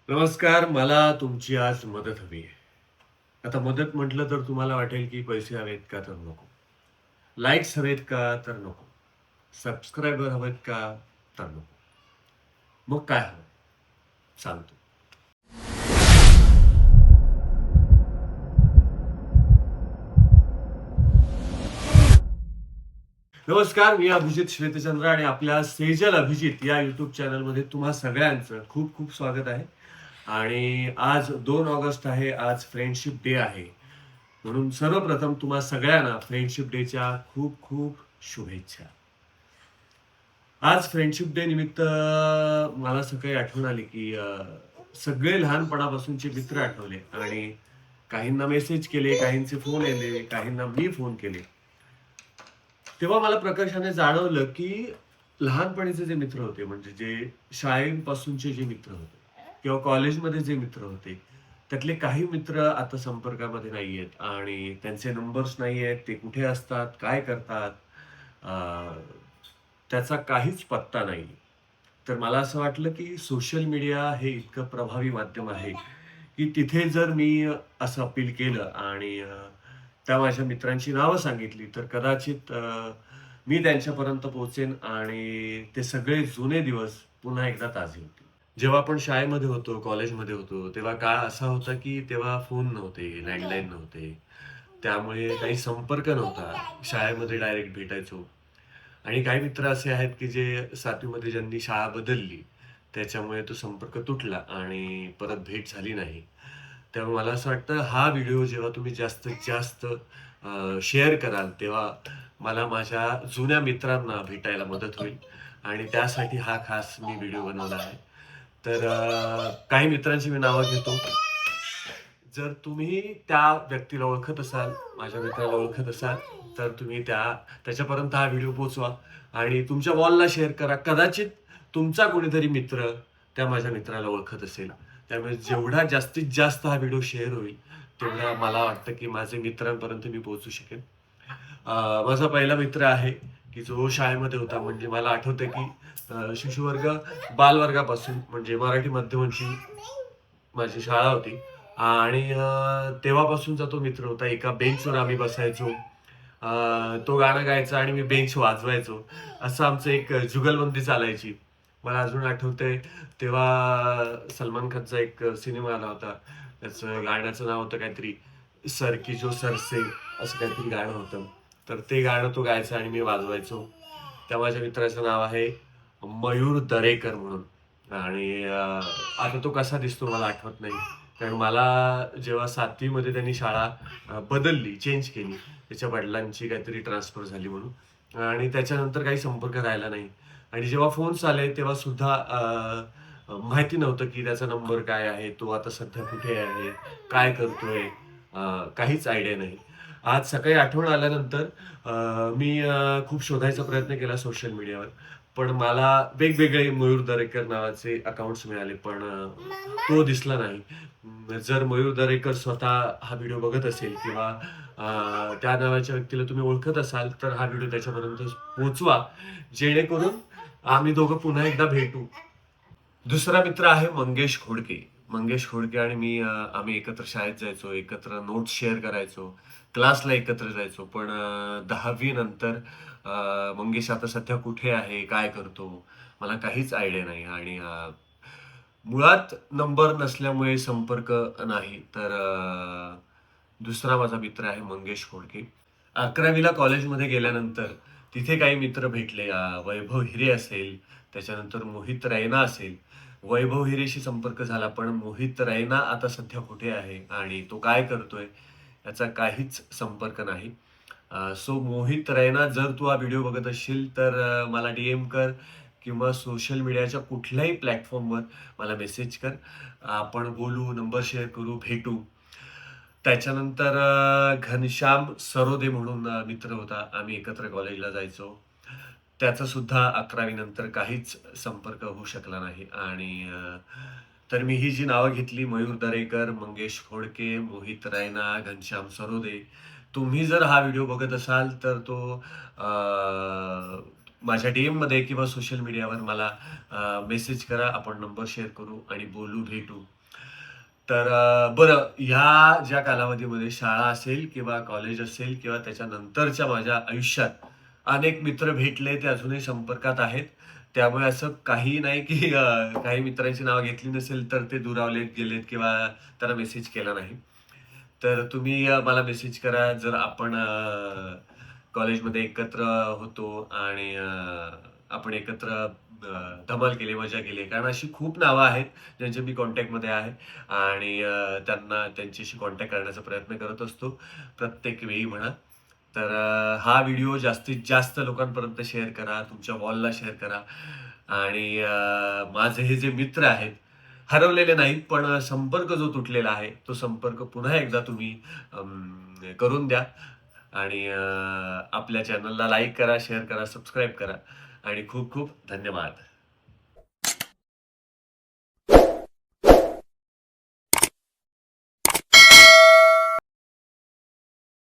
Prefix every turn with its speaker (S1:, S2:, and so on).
S1: नमस्कार. मला तुमची आज मदत हवी आहे. आता मदत म्हटलं तर तुम्हाला वाटेल की पैसे हवेत का? तर नको. लाइक्स हवेत का? तर नको. सबस्क्रायबर हवेत का? तर नको. मग काय हवं? सांगतो. नमस्कार. मी अभिजित श्वेतचंद्र आणि आपल्या सेजल अभिजित या YouTube चॅनलमध्ये तुम्हा सगळ्यांचं खूप खूप स्वागत आहे. आणि आज 2 ऑगस्ट आहे. आज फ्रेंडशिप डे आहे. म्हणून सर्वप्रथम तुम्हा सगळ्यांना फ्रेंडशिप डेच्या खूप खूप शुभेच्छा. आज फ्रेंडशिप डे निमित्त मला सकाळी आठवण आली, की सगळे लहानपणापासूनचे मित्र आठवले आणि काहींना मेसेज केले, काहींचे फोन आले, काहींना मी फोन केले. तेव्हा मला प्रकर्षाने जाणवलं, की लहानपणीचे जे मित्र होते, म्हणजे जे शाळेपासूनचे जे मित्र होते किंवा कॉलेजमध्ये जे मित्र होते, त्यातले काही मित्र आता संपर्कामध्ये नाहीयेत आणि त्यांचे नंबर्स नाहीयेत. ते कुठे असतात? काय करतात? अ, त्याचा काहीच पत्ता नाही. तर मला असं वाटलं, की सोशल मीडिया हे इतकं प्रभावी माध्यम आहे, की तिथे जर मी असं अपील केलं आणि त्या माझ्या मित्रांची नावं सांगितली, तर कदाचित मी त्यांच्यापर्यंत पोहोचेन आणि ते सगळे जुने दिवस पुन्हा एकदा ताजे होतील. जेव्हा आपण शाळेमध्ये होतो, कॉलेजमध्ये होतो, तेव्हा काळ असा होता, की तेव्हा फोन नव्हते, लँडलाईन नव्हते. त्यामुळे काही संपर्क नव्हता. शाळेमध्ये डायरेक्ट भेटायचो. आणि काही मित्र असे आहेत, की जे 7वी मध्ये ज्यांनी शाळा बदलली, त्याच्यामुळे तो संपर्क तुटला आणि परत भेट झाली नाही. त्यामुळे मला असं वाटतं, हा व्हिडिओ जेव्हा तुम्ही जास्तीत जास्त शेअर कराल, तेव्हा मला माझ्या जुन्या मित्रांना भेटायला मदत होईल आणि त्यासाठी हा खास मी व्हिडिओ बनवला आहे. तर काही मित्रांची मी नावं घेतो. जर तुम्ही त्या व्यक्तीला ओळखत असाल, माझ्या मित्राला ओळखत असाल, तर तुम्ही त्याच्यापर्यंत हा व्हिडिओ पोहोचवा आणि तुमच्या वॉलला शेअर करा. कदाचित तुमचा कोणीतरी मित्र त्या माझ्या मित्राला ओळखत असेल. त्यामुळे जेवढा जास्तीत जास्त हा व्हिडिओ शेअर होईल, तेवढा मला वाटतं, की माझे मित्रांपर्यंत मी पोहोचू शकेन. माझा पहिला मित्र आहे, की जो शाळेमध्ये होता. म्हणजे मला आठवतंय, की शिशुवर्ग बालवर्गापासून म्हणजे मराठी माध्यमाची माझी शाळा होती आणि तेव्हापासूनचा तो मित्र होता. एका बेंचवर आम्ही बसायचो. तो गाणं गायचा आणि मी बेंच वाजवायचो. असं आमचं एक जुगलबंदी चालायची. मला अजून आठवतंय तेव्हा सलमान खानचा एक सिनेमा आला होता. त्याचं गाण्याचं नाव होतं काहीतरी सर की जो सर से असं काहीतरी गाणं होतं. तर ते गाणं तो गायचा आणि मी वाजवायचो. त्या माझ्या मित्राचं नाव आहे मयूर दरेकर म्हणून. आणि आता तो कसा दिसतो मला आठवत नाही. कारण मला जेव्हा 7वी मध्ये त्यांनी शाळा बदलली, चेंज केली. त्याच्या वडिलांची काहीतरी ट्रान्सफर झाली म्हणून आणि त्याच्यानंतर काही संपर्क राहिला नाही. आणि जेव्हा फोन्स आले तेव्हा सुद्धा माहिती नव्हतं की त्याचा नंबर काय आहे, तो आता सध्या कुठे आहे, काय करतोय, काहीच आयडिया नाही. आज सकाळी आठवण आल्यानंतर मी खूप शोधायचा प्रयत्न केला सोशल मीडियावर. पण मला वेगवेगळे मयूर दरेकर नावाचे अकाउंट्स मिळाले, पण तो दिसला नाही. जर मयूर दरेकर स्वतः हा व्हिडिओ बघत असेल किंवा त्या नावाच्या व्यक्तीला तुम्ही ओळखत असाल, तर हा व्हिडिओ त्याच्यापर्यंत पोहोचवा, जेणेकरून आम्ही दोघं पुन्हा एकदा भेटू. दुसरा मित्र आहे मंगेश खोडके. मंगेश खोडके आणि मी आम्ही एकत्र शाळेत जायचो, एकत्र नोट्स शेअर करायचो, क्लासला एकत्र जायचो. पण 10वी नंतर मंगेश आता सध्या कुठे आहे, काय करतो, मला काहीच आयडिया नाही आणि मुळात नंबर नसल्यामुळे संपर्क नाही. तर दुसरा माझा मित्र आहे मंगेश खोडके. 11वीला कॉलेजमध्ये गेल्यानंतर तिथे काही मित्र भेटले. वैभव हिरे असेल, त्याच्यानंतर मोहित रैना असेल. वैभव हिरेशी संपर्क झाला, पण मोहित रैना आता सध्या कुठे आहे आणि तो काय करतोय याचा काहीच संपर्क नाही. सो मोहित रैना, जर तू हा व्हिडिओ बघत असशील तर मला डी-एम कर किंवा सोशल मीडियाच्या कुठल्याही प्लॅटफॉर्मवर मला मेसेज कर. आपण बोलू, नंबर शेअर करू, भेटू. त्याच्यानंतर घनश्याम सरोदे म्हणून मित्र होता. आम्ही एकत्र कॉलेजला जायचो. त्याचा सुद्धा 11वी नंतर काहीच संपर्क होऊ शकला नाही आणि तर मी ही जी नावं घेतली मयूर दरेकर, मंगेश खोडके, मोहित रैना, घनश्याम सरोदे. तुम्ही जर हा व्हिडिओ बघत असाल तर तो माझ्या DM मध्ये किंवा सोशल मीडियावर मला मेसेज करा. आपण नंबर शेअर करू आणि बोलू, भेटू. तर बरं ह्या ज्या कालावधीमध्ये शाळा असेल किंवा कॉलेज असेल किंवा त्याच्यानंतरच्या माझ्या आयुष्यात अनेक मित्र भेटले, ते अजूनही संपर्कात आहेत. त्यामुळे असं काही नाही की काही मित्रांची नावं घेतली नसेल तर ते दुरावले गेलेत किंवा त्यांना मेसेज केला नाही. तर तुम्ही मला मेसेज करा. जर आपण कॉलेजमध्ये एकत्र होतो आणि आपण एकत्र धमाल केली, मजा केली. कारण अशी खूप नावं आहेत ज्यांच्या मी कॉन्टॅक्टमध्ये आहे आणि त्यांना त्यांच्याशी कॉन्टॅक्ट करण्याचा प्रयत्न करत असतो प्रत्येक वेळी म्हणा. तर हा व्हिडिओ जास्तीत जास्त लोकांपर्यंत शेअर करा, तुमच्या वॉलला शेअर करा आणि माझे हे जे मित्र आहेत, हरवलेले नाहीत, पण संपर्क जो तुटलेला आहे, तो संपर्क पुन्हा एकदा तुम्ही करून द्या आणि आपल्या चॅनलला लाईक करा, शेअर करा, सबस्क्राईब करा आणि खूप खूप धन्यवाद.